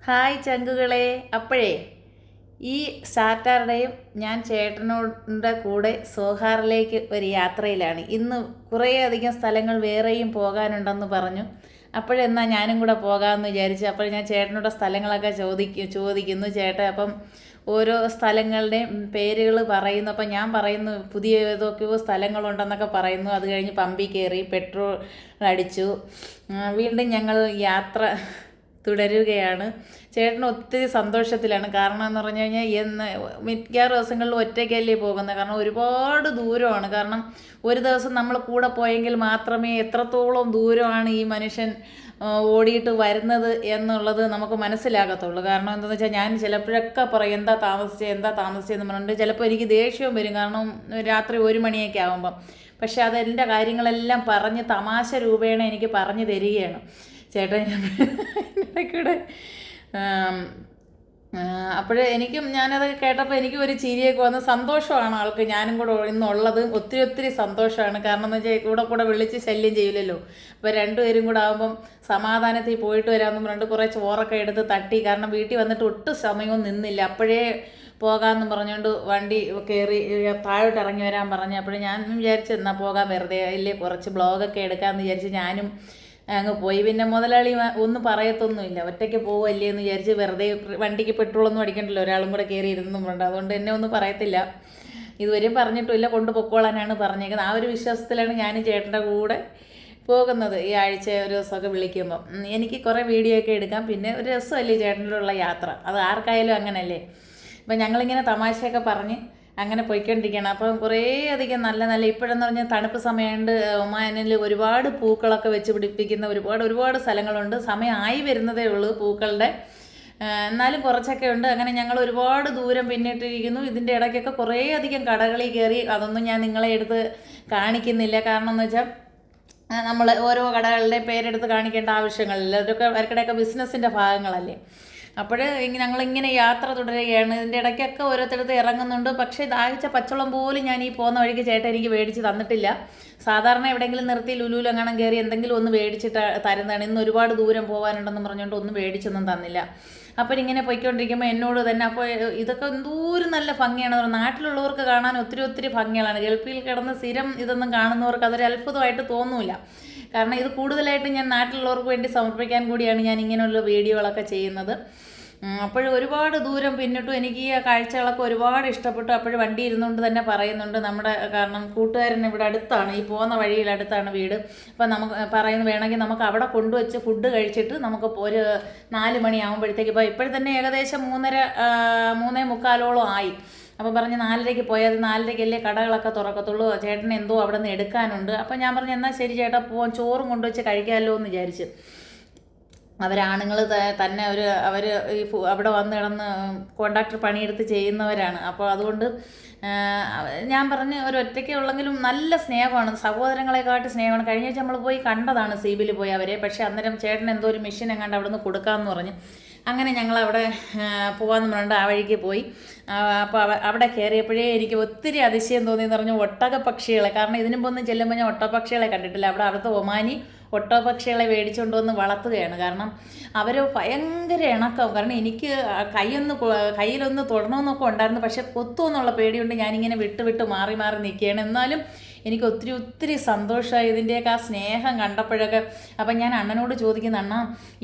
Hi ചങ്കുകളെ. അപ്പോഴേ ഈ സാറ്റർഡേയും ഞാൻ ചേട്ടനോടെ കൂടെ സോഹാറിലേക്ക് ഒരു യാത്രയിലാണ്. ഇന്ന് കുറേയധികം സ്ഥലങ്ങൾ വേറെയും പോകാനുണ്ടെന്ന് പറഞ്ഞു. അപ്പോഴെന്നാൽ ഞാനും കൂടെ പോകാമെന്ന് വിചാരിച്ചു. അപ്പോൾ ഞാൻ ചേട്ടനോട് സ്ഥലങ്ങളൊക്കെ ചോദിക്കുന്നു. ചേട്ടൻ അപ്പം ഓരോ സ്ഥലങ്ങളുടെയും പേരുകൾ പറയുന്നു. അപ്പം ഞാൻ പറയുന്നു പുതിയ ഏതൊക്കെയോ സ്ഥലങ്ങളുണ്ടെന്നൊക്കെ പറയുന്നു. അത് കഴിഞ്ഞ് പമ്പി കയറി പെട്രോൾ അടിച്ചു. വീണ്ടും ഞങ്ങൾ യാത്ര തുടരുകയാണ്. ചേട്ടൻ ഒത്തിരി സന്തോഷത്തിലാണ്. കാരണം എന്ന് പറഞ്ഞു കഴിഞ്ഞാൽ മിക്കവാറും ദിവസങ്ങളിൽ ഒറ്റയ്ക്കല്ലേ പോകുന്നത്. കാരണം ഒരുപാട് ദൂരമാണ്. കാരണം ഒരു ദിവസം നമ്മൾ കൂടെ പോയെങ്കിൽ മാത്രമേ എത്രത്തോളം ദൂരമാണ് ഈ മനുഷ്യൻ ഓടിയിട്ട് വരുന്നത് എന്നുള്ളത് നമുക്ക് മനസ്സിലാകത്തുള്ളൂ. കാരണം എന്താണെന്ന് വെച്ചാൽ ഞാൻ ചിലപ്പോഴൊക്കെ പറയും എന്താ താമസിച്ചെന്ന് പറഞ്ഞിട്ട് ചിലപ്പോൾ എനിക്ക് ദേഷ്യവും വരും. കാരണം രാത്രി 1 മണിയൊക്കെ ആകുമ്പം. പക്ഷെ അതെൻ്റെ കാര്യങ്ങളെല്ലാം പറഞ്ഞ് തമാശ രൂപേണ എനിക്ക് പറഞ്ഞു തരികയാണ് ചേട്ടൻ ഇടയ്ക്കൂടെ. അപ്പോഴേ ഞാനത് കേട്ടപ്പോൾ എനിക്കും ഒരു ചിരിയൊക്കെ വന്ന് സന്തോഷമാണ്. ആൾക്ക് ഞാനും കൂടെ ഇന്നുള്ളത് ഒത്തിരി സന്തോഷമാണ്. കാരണം എന്ന് വെച്ചാൽ കൂടെ വിളിച്ച് ശല്യം ചെയ്യില്ലല്ലോ. അപ്പോൾ രണ്ടുപേരും കൂടെ ആകുമ്പം സമാധാനത്തിൽ പോയിട്ട് വരാമെന്ന് പറഞ്ഞിട്ട് കുറേ ചോറൊക്കെ എടുത്ത് തട്ടി. കാരണം വീട്ടിൽ വന്നിട്ട് ഒട്ടും സമയവും നിന്നില്ല. അപ്പോഴേ പോകാമെന്ന് പറഞ്ഞുകൊണ്ട് വണ്ടി കയറി താഴോട്ട് ഇറങ്ങി വരാൻ പറഞ്ഞു. അപ്പോഴേ ഞാൻ വിചാരിച്ചു എന്നാൽ പോകാൻ വെറുതെ ഇല്ലേ കുറച്ച് ബ്ലോഗൊക്കെ എടുക്കാമെന്ന് വിചാരിച്ച് ഞാനും അങ്ങ് പോയി. പിന്നെ മുതലാളി ഒന്നും പറയത്തൊന്നുമില്ല. ഒറ്റയ്ക്ക് പോവല്ലേ എന്ന് വിചാരിച്ച് വെറുതെ വണ്ടിക്ക് പെട്രോളൊന്നും അടിക്കണ്ടല്ലോ, ഒരാളും കൂടെ കയറി ഇരുന്നുമുണ്ട്. അതുകൊണ്ട് എന്നെ ഒന്നും പറയത്തില്ല. ഇതുവരെയും പറഞ്ഞിട്ടുമില്ല. കൊണ്ടുപൊക്കോളാനാണ് പറഞ്ഞേക്കുന്നത്. ആ ഒരു വിശ്വാസത്തിലാണ് ഞാൻ ചേട്ടൻ്റെ കൂടെ പോകുന്നത്. ഈ ആഴ്ച ഒരു ദിവസമൊക്കെ വിളിക്കുമ്പോൾ എനിക്ക് കുറേ വീഡിയോ ഒക്കെ എടുക്കാം. പിന്നെ ഒരു രസമല്ലേ ചേട്ടനോടുള്ള യാത്ര. അത് ആർക്കായാലും അങ്ങനല്ലേ. അപ്പം ഞങ്ങളിങ്ങനെ തമാശയൊക്കെ പറഞ്ഞ് അങ്ങനെ പോയിക്കൊണ്ടിരിക്കുകയാണ്. അപ്പം കുറേയധികം നല്ല ഇപ്പോഴെന്ന് പറഞ്ഞാൽ തണുപ്പ് സമയമുണ്ട്. ഒമാനിൽ ഒരുപാട് പൂക്കളൊക്കെ വെച്ച് പിടിപ്പിക്കുന്ന ഒരുപാട് സ്ഥലങ്ങളുണ്ട്. സമയമായി വരുന്നതേ ഉള്ളൂ പൂക്കളുടെ. എന്നാലും കുറച്ചൊക്കെ ഉണ്ട്. അങ്ങനെ ഞങ്ങൾ ഒരുപാട് ദൂരം പിന്നിട്ടിരിക്കുന്നു. ഇതിൻ്റെ ഇടയ്ക്കൊക്കെ കുറേയധികം കടകളിൽ കയറി. അതൊന്നും ഞാൻ നിങ്ങളെ എടുത്ത് കാണിക്കുന്നില്ല. കാരണം എന്ന് വെച്ചാൽ നമ്മൾ ഓരോ കടകളുടെ പേരെടുത്ത് കാണിക്കേണ്ട ആവശ്യങ്ങളില്ല. അതൊക്കെ അവർക്കിടെയൊക്കെ ബിസിനസ്സിൻ്റെ ഭാഗങ്ങളല്ലേ. അപ്പോൾ ഞങ്ങളിങ്ങനെ യാത്ര തുടരുകയാണ്. ഇതിൻ്റെ ഇടയ്ക്കൊക്കെ ഓരോരുത്തരത്ത് ഇറങ്ങുന്നുണ്ട്. പക്ഷേ ദാഹിച്ച പച്ചവെള്ളം പോലും ഞാൻ ഈ പോകുന്ന വഴിക്ക് ചേട്ടൻ എനിക്ക് മേടിച്ച് തന്നിട്ടില്ല. സാധാരണ എവിടെയെങ്കിലും നിർത്തി ലുലുവിലെങ്ങാനും കയറി എന്തെങ്കിലും ഒന്ന് മേടിച്ചിട്ട് തരുന്നതാണ്. ഇന്ന് ഒരുപാട് ദൂരം പോകാനുണ്ടെന്ന് പറഞ്ഞുകൊണ്ട് ഒന്നും മേടിച്ചൊന്നും തന്നില്ല. അപ്പോൾ ഇങ്ങനെ പോയിക്കൊണ്ടിരിക്കുമ്പോൾ എന്നോട് തന്നെ അപ്പോൾ ഇതൊക്കെ എന്തോരം നല്ല ഭംഗിയാണ്. നാട്ടിലുള്ളവർക്ക് കാണാൻ ഒത്തിരി ഭംഗികളാണ്. ഗൾഫിൽ കിടന്ന് സ്ഥിരം ഇതൊന്നും കാണുന്നവർക്ക് അതൊരു അത്ഭുതമായിട്ട് തോന്നില്ല. കാരണം ഇത് കൂടുതലായിട്ട് ഞാൻ നാട്ടിലുള്ളവർക്ക് വേണ്ടി സമർപ്പിക്കാൻ കൂടിയാണ് ഞാൻ ഇങ്ങനെയുള്ള വീഡിയോകളൊക്കെ ചെയ്യുന്നത്. അപ്പോഴും ഒരുപാട് ദൂരം പിന്നിട്ടു. എനിക്ക് ഈ കാഴ്ചകളൊക്കെ ഒരുപാട് ഇഷ്ടപ്പെട്ടു. അപ്പോഴും വണ്ടി ഇരുന്നുകൊണ്ട് തന്നെ പറയുന്നുണ്ട് നമ്മുടെ കാരണം കൂട്ടുകാരൻ ഇവിടെ അടുത്താണ്, ഈ പോകുന്ന വഴിയിൽ അടുത്താണ് വീട്. അപ്പം നമുക്ക് വേണമെങ്കിൽ നമുക്ക് അവിടെ കൊണ്ടുവച്ച് ഫുഡ് കഴിച്ചിട്ട് നമുക്ക് ഒരു 4 മണിയാകുമ്പോഴത്തേക്ക് ഇപ്പോൾ ഇപ്പോഴത്തന്നെ ഏകദേശം 3:45 ആയി. അപ്പോൾ പറഞ്ഞ് 4:30 പോയാൽ 4:30 കടകളൊക്കെ തുറക്കത്തുള്ളൂ. ചേട്ടന് എന്തോ അവിടെ നിന്ന് എടുക്കാനുണ്ട്. അപ്പം ഞാൻ പറഞ്ഞു എന്നാൽ ശരി ചേട്ടാ പോവാൻ, ചോറും കൊണ്ടുവച്ച് കഴിക്കാമല്ലോ എന്ന് വിചാരിച്ച്. അവരാണുങ്ങൾ തന്നെ അവർ ഈ അവിടെ വന്ന് കിടന്ന് കോൺട്രാക്ടർ പണിയെടുത്ത് ചെയ്യുന്നവരാണ്. അപ്പോൾ അതുകൊണ്ട് ഞാൻ പറഞ്ഞ് ഒറ്റയ്ക്ക് ഉള്ളെങ്കിലും നല്ല സ്നേഹമാണ്, സഹോദരങ്ങളെക്കാട്ട് സ്നേഹമാണ്. കഴിഞ്ഞ ആഴ്ച നമ്മൾ പോയി കണ്ടതാണ് സീബിൽ പോയി അവരെ. പക്ഷേ അന്നേരം ചേട്ടൻ എന്തോ ഒരു മെഷീൻ എങ്ങാണ്ട് അവിടെ നിന്ന് കൊടുക്കാമെന്ന് പറഞ്ഞ് അങ്ങനെ ഞങ്ങളവിടെ പോകാമെന്ന് പറഞ്ഞിട്ട് ആ വഴിക്ക് പോയി. അപ്പോൾ അവിടെ കയറിയപ്പോഴേ എനിക്ക് ഒത്തിരി അതിശയം തോന്നിയെന്ന് പറഞ്ഞു ഒട്ടകപ്പക്ഷികളെ. കാരണം ഇതിനു മുമ്പൊന്നും ചെല്ലുമ്പോൾ ഞാൻ ഒട്ടകപ്പക്ഷികളെ കണ്ടിട്ടില്ല. അവിടുത്തെ ഒമാനി ഒട്ടകപ്പക്ഷികളെ മേടിച്ചുകൊണ്ട് വന്ന് വളർത്തുകയാണ്. കാരണം അവർ ഭയങ്കര ഇണക്കം. കാരണം എനിക്ക് കയ്യിലൊന്ന് തൊടണമെന്നൊക്കെ ഉണ്ടായിരുന്നു. പക്ഷെ കൊത്തുമെന്നുള്ള പേടിയുണ്ട്. ഞാനിങ്ങനെ വിട്ട് മാറി നിൽക്കുകയാണ്. എന്നാലും എനിക്ക് ഒത്തിരി സന്തോഷമായി ഇതിൻ്റെയൊക്കെ ആ സ്നേഹം കണ്ടപ്പോഴൊക്കെ. അപ്പം ഞാൻ അണ്ണനോട് ചോദിക്കുന്ന അണ്ണ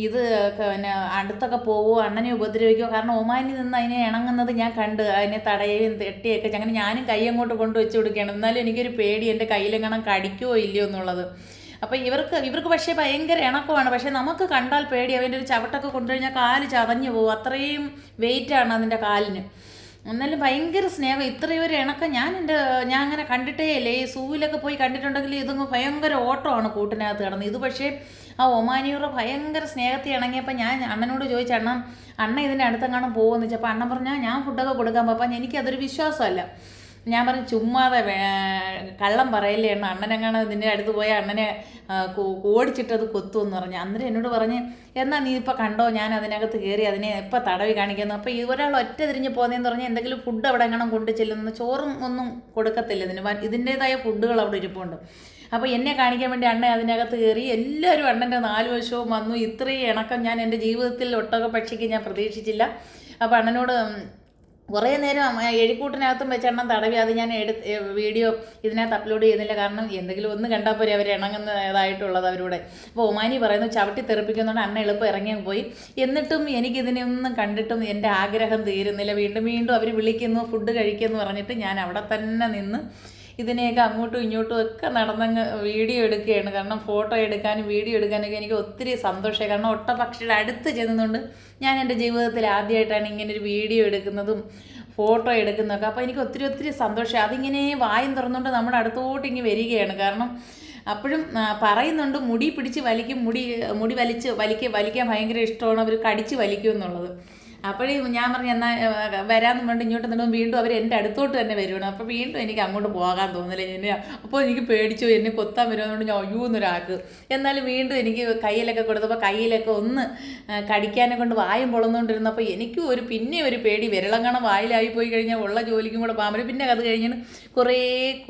ഇത് പിന്നെ അടുത്തൊക്കെ പോവുമോ, അണ്ണനെ ഉപദ്രവിക്കുമോ? കാരണം ഒമാനിൽ നിന്ന് അതിനെ ഇണങ്ങുന്നത് ഞാൻ കണ്ട് അതിനെ തടയുകയും തെട്ടിയൊക്കെ. അങ്ങനെ ഞാനും കൈ അങ്ങോട്ട് കൊണ്ട് വെച്ച് കൊടുക്കുകയാണ്. എന്നാലും എനിക്കൊരു പേടി എൻ്റെ കയ്യിലെങ്ങാനും കടിക്കുമോ ഇല്ലയോ എന്നുള്ളത്. അപ്പം ഇവർക്ക് പക്ഷേ ഭയങ്കര ഇണക്കമാണ്. പക്ഷേ നമുക്ക് കണ്ടാൽ പേടി. അവൻ്റെ ഒരു ചവിട്ടൊക്കെ കൊണ്ടുകഴിഞ്ഞാൽ കാല് ചതഞ്ഞു പോകും. അത്രയും വെയിറ്റാണ് അതിൻ്റെ കാലിന്. എന്നാലും ഭയങ്കര സ്നേഹം. ഇത്രയും ഒരു ഇണക്കം ഞാൻ അങ്ങനെ കണ്ടിട്ടേ ഇല്ലേ. ഈ സൂവിലൊക്കെ പോയി കണ്ടിട്ടുണ്ടെങ്കിൽ ഇതൊന്നും ഭയങ്കര ഓട്ടമാണ് കൂട്ടിനകത്ത് കിടന്ന്. ഇത് പക്ഷേ ആ ഒമാനിയുടെ ഭയങ്കര സ്നേഹത്തിൽ ഇണങ്ങിയപ്പോൾ ഞാൻ അണ്ണനോട് ചോദിച്ചു അണ്ണ ഇതിൻ്റെ അടുത്തെങ്ങാനും പോകുമെന്ന് വെച്ചപ്പോൾ അണ്ണൻ പറഞ്ഞാൽ ഞാൻ ഫുഡൊക്കെ കൊടുക്കാൻ പോയപ്പോൾ എനിക്കതൊരു വിശ്വാസമല്ല. ഞാൻ പറഞ്ഞു ചുമ്മാതെ കള്ളം പറയല്ലേ എണ്ണ, അണ്ണനെങ്ങാണ് നിൻ്റെ അടുത്ത് പോയാൽ അണ്ണനെ ഓടിച്ചിട്ടത് കൊത്തുമെന്ന് പറഞ്ഞു. അന്നേരം എന്നോട് പറഞ്ഞ് എന്നാൽ നീ ഇപ്പോൾ കണ്ടോ ഞാൻ അതിനകത്ത് കയറി അതിനെ ഇപ്പോൾ തടവി കാണിക്കുന്നു. അപ്പോൾ ഒരാൾ ഒറ്റ തിരിഞ്ഞ് പോകുന്നതെന്ന് പറഞ്ഞാൽ എന്തെങ്കിലും ഫുഡ് അവിടെ എങ്ങനെ കൊണ്ട് ചെല്ലുന്നു. ചോറും ഒന്നും കൊടുക്കത്തില്ല ഇതിൻ്റേതായ ഫുഡുകൾ അവിടെ ഇരിപ്പുണ്ട്. അപ്പോൾ എന്നെ കാണിക്കാൻ വേണ്ടി അണ്ണൻ അതിനകത്ത് കയറി. എല്ലാവരും അണ്ണൻ്റെ 4 വശവും വന്നു. ഇത്രയും ഇണക്കം ഞാൻ എൻ്റെ ജീവിതത്തിൽ ഒട്ടക പക്ഷിക്ക് ഞാൻ പ്രതീക്ഷിച്ചില്ല. അപ്പോൾ അണ്ണനോട് കുറേ നേരം എഴിക്കൂട്ടിനകത്തും വെച്ച് എണ്ണം തടവി. അത് ഞാൻ വീഡിയോ ഇതിനകത്ത് അപ്ലോഡ് ചെയ്യുന്നില്ല, കാരണം എന്തെങ്കിലും ഒന്ന് കണ്ടാൽ പോരെ അവർ ഇണങ്ങുന്നതായിട്ടുള്ളത് അവരുടെ. അപ്പോൾ ഒമാനി പറയുന്നു ചവിട്ടി തെറിപ്പിക്കുന്നുണ്ട്. അണ്ണ എളുപ്പം ഇറങ്ങി പോയി. എന്നിട്ടും എനിക്കിതിനെയൊന്നും കണ്ടിട്ടും എൻ്റെ ആഗ്രഹം തീരുന്നില്ല. വീണ്ടും വീണ്ടും അവർ വിളിക്കുന്നു, ഫുഡ് കഴിക്കുമെന്ന് പറഞ്ഞിട്ട് ഞാൻ അവിടെ തന്നെ നിന്ന് ഇതിനെയൊക്കെ അങ്ങോട്ടും ഇങ്ങോട്ടും ഒക്കെ നടന്നങ്ങ് വീഡിയോ എടുക്കുകയാണ്. കാരണം ഫോട്ടോ എടുക്കാനും വീഡിയോ എടുക്കാനൊക്കെ എനിക്ക് ഒത്തിരി സന്തോഷമായി. കാരണം ഒട്ടപക്ഷിയുടെ അടുത്ത് ചെന്നുകൊണ്ട് ഞാൻ എൻ്റെ ജീവിതത്തിൽ ആദ്യമായിട്ടാണ് ഇങ്ങനൊരു വീഡിയോ എടുക്കുന്നതും ഫോട്ടോ എടുക്കുന്നതൊക്കെ. അപ്പോൾ എനിക്ക് ഒത്തിരി ഒത്തിരി സന്തോഷമായി. അതിങ്ങനെ വായും തുറന്നുകൊണ്ട് നമ്മുടെ അടുത്തോട്ട് ഇങ്ങനെ വരികയാണ്. കാരണം അപ്പോഴും പറയുന്നുണ്ട് മുടി പിടിച്ച് വലിക്കും, മുടി വലിക്കാൻ ഭയങ്കര ഇഷ്ടമാണ്, അവർ കടിച്ച് വലിക്കും എന്നുള്ളത്. അപ്പോഴേ ഞാൻ പറഞ്ഞു എന്നാൽ വരാമെന്ന് പറഞ്ഞിട്ട് ഇങ്ങോട്ട് നിന്നും വീണ്ടും അവർ എൻ്റെ അടുത്തോട്ട് തന്നെ വരുവാണ്. അപ്പോൾ വീണ്ടും എനിക്ക് അങ്ങോട്ട് പോകാൻ തോന്നില്ല. അപ്പോൾ എനിക്ക് പേടിച്ചു എന്നെ കൊത്താൻ വരുമെന്നുകൊണ്ട് ഞാൻ അയ്യൂന്നൊരാൾക്ക്. എന്നാലും വീണ്ടും എനിക്ക് കയ്യിലൊക്കെ കൊടുത്തപ്പോൾ കയ്യിലൊക്കെ ഒന്ന് കടിക്കാനെ കൊണ്ട് വായും പൊളന്നുകൊണ്ടിരുന്നപ്പോൾ എനിക്കും പിന്നെ ഒരു പേടി. വിരളങ്ങണം വായിലായി പോയി കഴിഞ്ഞാൽ ഉള്ള ജോലിക്കും കൂടെ പോകാൻ പറ്റും. പിന്നെ അത് കഴിഞ്ഞ് കുറേ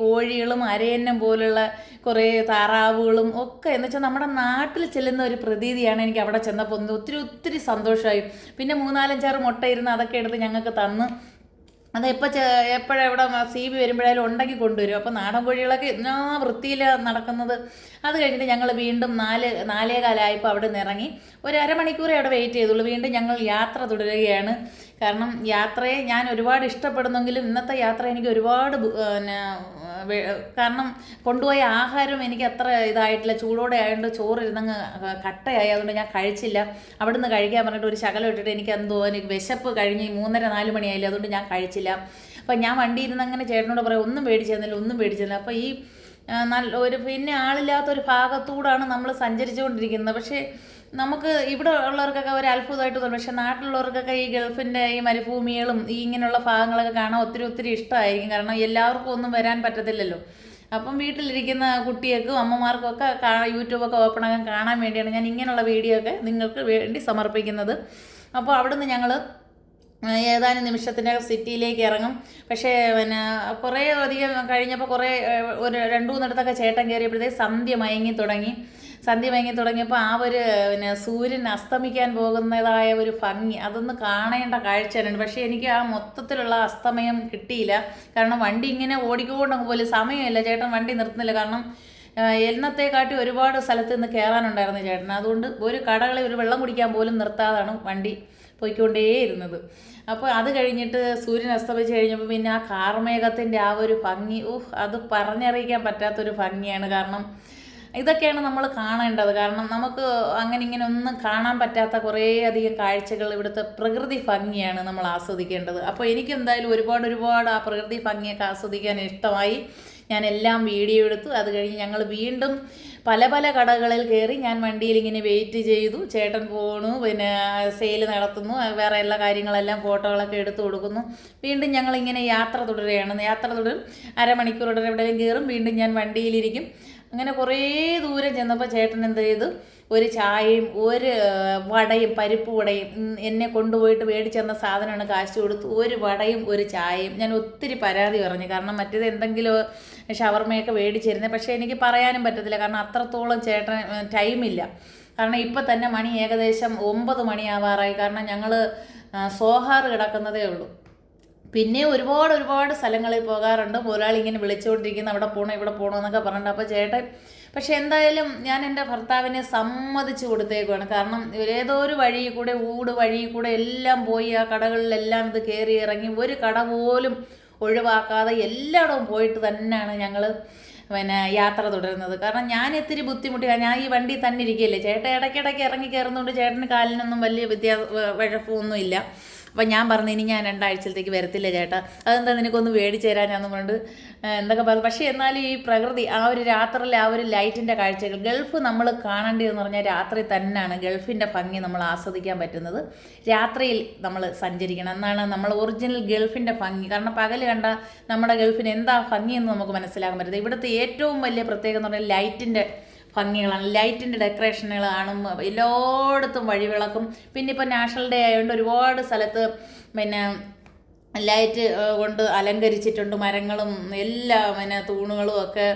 കോഴികളും അരയന്നം പോലുള്ള കുറേ താറാവുകളും ഒക്കെ എന്ന് വെച്ചാൽ നമ്മുടെ നാട്ടിൽ ചെല്ലുന്ന ഒരു പ്രതീതിയാണ് എനിക്ക് അവിടെ ചെന്നപ്പോൾ ഒത്തിരി ഒത്തിരി സന്തോഷമായി. പിന്നെ 3-4 മുട്ട ഇരുന്ന് അതൊക്കെ എടുത്ത് ഞങ്ങൾക്ക് തന്ന് അത് എപ്പോഴെവിടെ CB വരുമ്പോഴായാലും ഉണ്ടെങ്കിൽ കൊണ്ടുവരും. അപ്പോൾ നാടൻ കോഴികളൊക്കെ എന്നാ വൃത്തിയിലാണ് നടക്കുന്നത്. അത് കഴിഞ്ഞിട്ട് ഞങ്ങൾ വീണ്ടും 4:15 അവിടെ നിന്ന് ഇറങ്ങി. ഒരു അരമണിക്കൂറേ അവിടെ വെയിറ്റ് ചെയ്തുള്ളൂ. വീണ്ടും ഞങ്ങൾ യാത്ര തുടരുകയാണ്. കാരണം യാത്രയെ ഞാൻ ഒരുപാട് ഇഷ്ടപ്പെടുന്നെങ്കിലും ഇന്നത്തെ യാത്ര എനിക്ക് ഒരുപാട് കാരണം കൊണ്ടുപോയ ആഹാരം എനിക്ക് അത്ര ഇതായിട്ടില്ല. ചൂടോടെ ആയതുകൊണ്ട് ചോറ് ഇരുന്നങ്ങ് കട്ടയായി. അതുകൊണ്ട് ഞാൻ കഴിച്ചില്ല. അവിടെ നിന്ന് കഴിക്കാൻ പറഞ്ഞിട്ട് ഒരു ശകലം ഇട്ടിട്ട് എനിക്ക് വിശപ്പ് കഴിഞ്ഞ് 3:30-4 മണിയായില്ല. അതുകൊണ്ട് ഞാൻ കഴിച്ചില്ല. അപ്പം ഞാൻ വണ്ടി ഇരുന്ന് അങ്ങനെ ചേട്ടനോട് പറയാം ഒന്നും മേടിച്ചിരുന്നില്ല. അപ്പോൾ ഈ പിന്നെ ആളില്ലാത്തൊരു ഭാഗത്തൂടാണ് നമ്മൾ സഞ്ചരിച്ചുകൊണ്ടിരിക്കുന്നത്. പക്ഷേ നമുക്ക് ഇവിടെ ഉള്ളവർക്കൊക്കെ ഒരു അത്ഭുതമായിട്ട് തോന്നും. പക്ഷെ നാട്ടിലുള്ളവർക്കൊക്കെ ഈ ഗൾഫിൻ്റെ ഈ മരുഭൂമികളും ഈ ഇങ്ങനെയുള്ള ഭാഗങ്ങളൊക്കെ കാണാൻ ഒത്തിരി ഒത്തിരി ഇഷ്ടമായിരിക്കും. കാരണം എല്ലാവർക്കും ഒന്നും വരാൻ പറ്റത്തില്ലല്ലോ. അപ്പം വീട്ടിലിരിക്കുന്ന കുട്ടികൾക്കും അമ്മമാർക്കും ഒക്കെ യൂട്യൂബൊക്കെ ഓപ്പൺ ആകാൻ കാണാൻ വേണ്ടിയാണ് ഞാൻ ഇങ്ങനെയുള്ള വീഡിയോ ഒക്കെ നിങ്ങൾക്ക് വേണ്ടി സമർപ്പിക്കുന്നത്. അപ്പോൾ അവിടുന്ന് ഞങ്ങൾ ഏതാനും നിമിഷത്തിനകം സിറ്റിയിലേക്ക് ഇറങ്ങും. പക്ഷേ പിന്നെ കുറേ അധികം കഴിഞ്ഞപ്പോൾ ഒരു 2-3 ചേട്ടൻ കയറിയപ്പോഴത്തേക്ക് സന്ധ്യ മയങ്ങി തുടങ്ങിയപ്പോൾ ആ ഒരു സൂര്യൻ അസ്തമിക്കാൻ പോകുന്നതായ ഒരു ഭംഗി അതൊന്ന് കാണേണ്ട കാഴ്ചയാണ്. പക്ഷേ എനിക്ക് ആ മൊത്തത്തിലുള്ള അസ്തമയം കിട്ടിയില്ല. കാരണം വണ്ടി ഇങ്ങനെ ഓടിക്കൊണ്ടങ്ങ് പോലും സമയമില്ല. ചേട്ടൻ വണ്ടി നിർത്തുന്നില്ല. കാരണം എന്നത്തെക്കാട്ടി ഒരുപാട് സ്ഥലത്ത് നിന്ന് കയറാനുണ്ടായിരുന്നു ചേട്ടൻ. അതുകൊണ്ട് ഒരു കടകളിൽ ഒരു വെള്ളം കുടിക്കാൻ പോലും നിർത്താതാണ് വണ്ടി പോയിക്കൊണ്ടേയിരുന്നത്. അപ്പോൾ അത് കഴിഞ്ഞിട്ട് സൂര്യൻ അസ്തമിച്ച് കഴിഞ്ഞപ്പോൾ പിന്നെ ആ കാർമേഘത്തിൻ്റെ ആ ഒരു ഭംഗി അത് പറഞ്ഞറിയിക്കാൻ പറ്റാത്തൊരു ഭംഗിയാണ്. കാരണം ഇതൊക്കെയാണ് നമ്മൾ കാണേണ്ടത്. കാരണം നമുക്ക് അങ്ങനെ ഇങ്ങനെ ഒന്നും കാണാൻ പറ്റാത്ത കുറേ അധികം കാഴ്ചകൾ, ഇവിടുത്തെ പ്രകൃതി ഭംഗിയാണ് നമ്മൾ ആസ്വദിക്കേണ്ടത്. അപ്പോൾ എനിക്ക് എന്തായാലും ഒരുപാട് ആ പ്രകൃതി ഭംഗിയൊക്കെ ആസ്വദിക്കാൻ ഇഷ്ടമായി. ഞാൻ എല്ലാം വീഡിയോ എടുത്തു. അത് കഴിഞ്ഞ് ഞങ്ങൾ വീണ്ടും പല കടകളിൽ കയറി. ഞാൻ വണ്ടിയിൽ ഇങ്ങനെ വെയിറ്റ് ചെയ്തു. ചേട്ടൻ പോണു, പിന്നെ സെയിൽ നടത്തുന്നു, വേറെ എല്ലാ കാര്യങ്ങളെല്ലാം ഫോട്ടോകളൊക്കെ എടുത്തു കൊടുക്കുന്നു. വീണ്ടും ഞങ്ങളിങ്ങനെ യാത്ര തുടരും. അരമണിക്കൂർ എവിടെയെങ്കിലും കയറും. വീണ്ടും ഞാൻ വണ്ടിയിലിരിക്കും. അങ്ങനെ കുറേ ദൂരം ചെന്നപ്പോൾ ചേട്ടൻ എന്ത് ചെയ്തു, ഒരു ചായയും ഒരു വടയും, പരിപ്പ് വടയും, എന്നെ കൊണ്ടുപോയിട്ട് മേടിച്ചെന്ന സാധനമാണ് കാശ് കൊടുത്തു. ഒരു വടയും ഒരു ചായയും. ഞാൻ ഒത്തിരി പരാതി പറഞ്ഞു. കാരണം മറ്റേത് എന്തെങ്കിലും ഷവർമയൊക്കെ മേടിച്ചിരുന്നത്. പക്ഷേ എനിക്ക് പറയാനും പറ്റത്തില്ല. കാരണം അത്രത്തോളം ചേട്ടൻ ടൈമില്ല. കാരണം ഇപ്പം തന്നെ മണി ഏകദേശം 9 മണിയാവാറായി. കാരണം ഞങ്ങൾ സോഹാർ കിടക്കുന്നതേ ഉള്ളൂ. പിന്നെ ഒരുപാട് സ്ഥലങ്ങളിൽ പോകാറുണ്ട്. ഒരാളിങ്ങനെ വിളിച്ചുകൊണ്ടിരിക്കുന്ന അവിടെ പോകണം ഇവിടെ പോകണം എന്നൊക്കെ പറഞ്ഞിട്ട്. അപ്പോൾ ചേട്ടൻ പക്ഷെ എന്തായാലും ഞാൻ എൻ്റെ ഭർത്താവിനെ സമ്മതിച്ച് കൊടുത്തേക്കുവാണ്. കാരണം ഏതോ ഒരു വഴി കൂടെ എല്ലാം പോയി ആ കടകളിലെല്ലാം ഇത് കയറി ഇറങ്ങി ഒരു കട പോലും ഒഴിവാക്കാതെ എല്ലായിടവും പോയിട്ട് തന്നെയാണ് ഞങ്ങൾ യാത്ര തുടരുന്നത്. കാരണം ഞാൻ ഇത്തിരി ബുദ്ധിമുട്ടിയാണ്. ഞാൻ ഈ വണ്ടി തന്നെ ഇരിക്കുകയല്ലേ. ചേട്ടൻ ഇടയ്ക്കിടയ്ക്ക് ഇറങ്ങി കയറുന്നതുകൊണ്ട് ചേട്ടന് കാലിനൊന്നും വലിയ കുഴപ്പമൊന്നുമില്ല. അപ്പം ഞാൻ പറഞ്ഞു ഇനി ഞാൻ 2 ആഴ്ചത്തേക്ക് വരത്തില്ല ചേട്ടാ, അതെന്താ നിനക്കൊന്ന് മേടിച്ച് തരാനാന്ന് പറഞ്ഞിട്ട് എന്തൊക്കെ പറഞ്ഞു. പക്ഷേ എന്നാലും ഈ പ്രകൃതി ആ ഒരു രാത്രിയിലെ ആ ഒരു ലൈറ്റിൻ്റെ കാഴ്ചകൾ, ഗൾഫ് നമ്മൾ കാണേണ്ടതെന്ന് പറഞ്ഞാൽ രാത്രി തന്നെയാണ് ഗൾഫിൻ്റെ ഭംഗി നമ്മൾ ആസ്വദിക്കാൻ പറ്റുന്നത്. രാത്രിയിൽ നമ്മൾ സഞ്ചരിക്കണം എന്നാണ് നമ്മൾ ഒറിജിനൽ ഗൾഫിൻ്റെ ഭംഗി. കാരണം പകൽ കണ്ട നമ്മുടെ ഗൾഫിന് എന്താ ഭംഗിയെന്ന് നമുക്ക് മനസ്സിലാക്കാൻ പറ്റുന്നത്. ഇവിടുത്തെ ഏറ്റവും വലിയ പ്രത്യേകത എന്ന് പറഞ്ഞാൽ ലൈറ്റിൻ്റെ ഭംഗികളാണ്. ലൈറ്റിൻ്റെ ഡെക്കറേഷനുകൾ കാണുമ്പോൾ എല്ലായിടത്തും വഴിവിളക്കും. പിന്നെ ഇപ്പോൾ നാഷണൽ ഡേ ആയതുകൊണ്ട് ഒരുപാട് സ്ഥലത്ത് പിന്നെ ലൈറ്റ് കൊണ്ട് അലങ്കരിച്ചിട്ടുണ്ട്. മരങ്ങളും എല്ലാം തൂണുകളും ഒക്കെ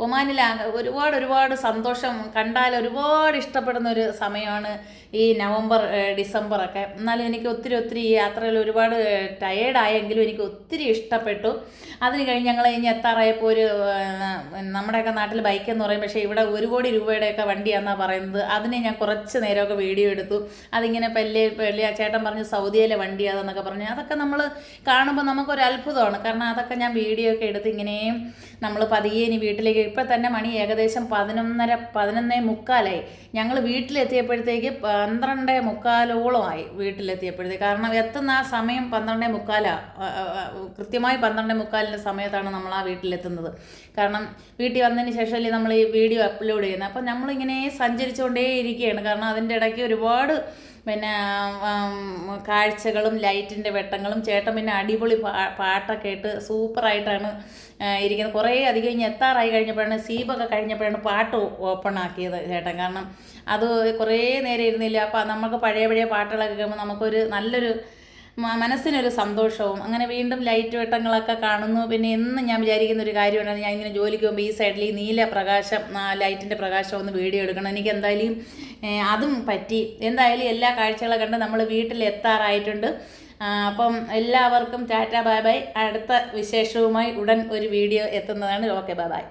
ഒമാനിൽ ഒരുപാട് സന്തോഷം, കണ്ടാൽ ഒരുപാട് ഇഷ്ടപ്പെടുന്ന ഒരു സമയമാണ് ഈ നവംബർ ഡിസംബറൊക്കെ. എന്നാലും എനിക്ക് ഒത്തിരി ഈ യാത്രയിൽ ഒരുപാട് ടയേർഡായെങ്കിലും എനിക്ക് ഒത്തിരി ഇഷ്ടപ്പെട്ടു. അതിന് കഴിഞ്ഞ് ഞങ്ങൾ ഇനി എത്താറായപ്പോൾ നമ്മുടെയൊക്കെ നാട്ടിൽ ബൈക്ക് എന്ന് പറയും, പക്ഷേ ഇവിടെ 1 കോടി രൂപയുടെയൊക്കെ വണ്ടിയാണെന്നാണ് പറയുന്നത്. അതിനെ ഞാൻ കുറച്ച് നേരമൊക്കെ വീഡിയോ എടുത്തു. അതിങ്ങനെ പല്ലിയ ചേട്ടൻ പറഞ്ഞ് സൗദിയിലെ വണ്ടിയാണെന്നൊക്കെ പറഞ്ഞു. അതൊക്കെ നമ്മൾ കാണുമ്പോൾ നമുക്കൊരു അത്ഭുതമാണ്. കാരണം അതൊക്കെ ഞാൻ വീഡിയോ ഒക്കെ എടുത്ത് ഇങ്ങനെയും നമ്മൾ പതിയെ ഇനി വീട്ടിലേക്ക്, ഇപ്പം തന്നെ മണി ഏകദേശം 11:45 ഞങ്ങൾ വീട്ടിലെത്തിയപ്പോഴത്തേക്ക് 12:45 വീട്ടിലെത്തിയപ്പോഴത്തേക്ക്. കാരണം എത്തുന്ന ആ സമയം 12:45, കൃത്യമായി 12:45 സമയത്താണ് നമ്മൾ ആ വീട്ടിലെത്തുന്നത്. കാരണം വീട്ടിൽ വന്നതിന് ശേഷമല്ലേ നമ്മൾ ഈ വീഡിയോ അപ്ലോഡ് ചെയ്യുന്നത്. അപ്പം നമ്മളിങ്ങനെ സഞ്ചരിച്ചുകൊണ്ടേ ഇരിക്കുകയാണ്. കാരണം അതിൻ്റെ ഇടയ്ക്ക് ഒരുപാട് പിന്നെ കാഴ്ചകളും ലൈറ്റിൻ്റെ വെട്ടങ്ങളും. ചേട്ടൻ പിന്നെ അടിപൊളി പാട്ടൊക്കെ ഇട്ട് സൂപ്പറായിട്ടാണ് ഇരിക്കുന്നത്. കുറേ അധികം ഇനി എത്താറായി കഴിഞ്ഞപ്പോഴാണ്, സീബൊക്കെ കഴിഞ്ഞപ്പോഴാണ് പാട്ട് ഓപ്പൺ ആക്കിയത് ചേട്ടൻ. കാരണം അത് കുറേ നേരം ഇരുന്നില്ല. അപ്പം നമുക്ക് പഴയ പാട്ടുകളൊക്കെ കേൾക്കുമ്പോൾ നമുക്കൊരു നല്ലൊരു മനസ്സിനൊരു സന്തോഷവും. അങ്ങനെ വീണ്ടും ലൈറ്റ് വെട്ടങ്ങളൊക്കെ കാണുന്നു. പിന്നെ എന്നും ഞാൻ വിചാരിക്കുന്ന ഒരു കാര്യമാണ്, ഞാൻ ഇങ്ങനെ ജോലിക്ക് പോകുമ്പോൾ ഈ സൈഡിൽ ഈ നീല പ്രകാശം, ലൈറ്റിൻ്റെ പ്രകാശം ഒന്ന് വീഡിയോ എടുക്കണം. എനിക്ക് എന്തായാലും അതും പറ്റി. എന്തായാലും എല്ലാ കാഴ്ചകളെ കണ്ട് നമ്മൾ വീട്ടിലെത്താറായിട്ടുണ്ട്. അപ്പം എല്ലാവർക്കും ടാറ്റ ബൈ ബൈ. അടുത്ത വിശേഷവുമായി ഉടൻ ഒരു വീഡിയോ എത്തുന്നതാണ്. Okay, bye bye.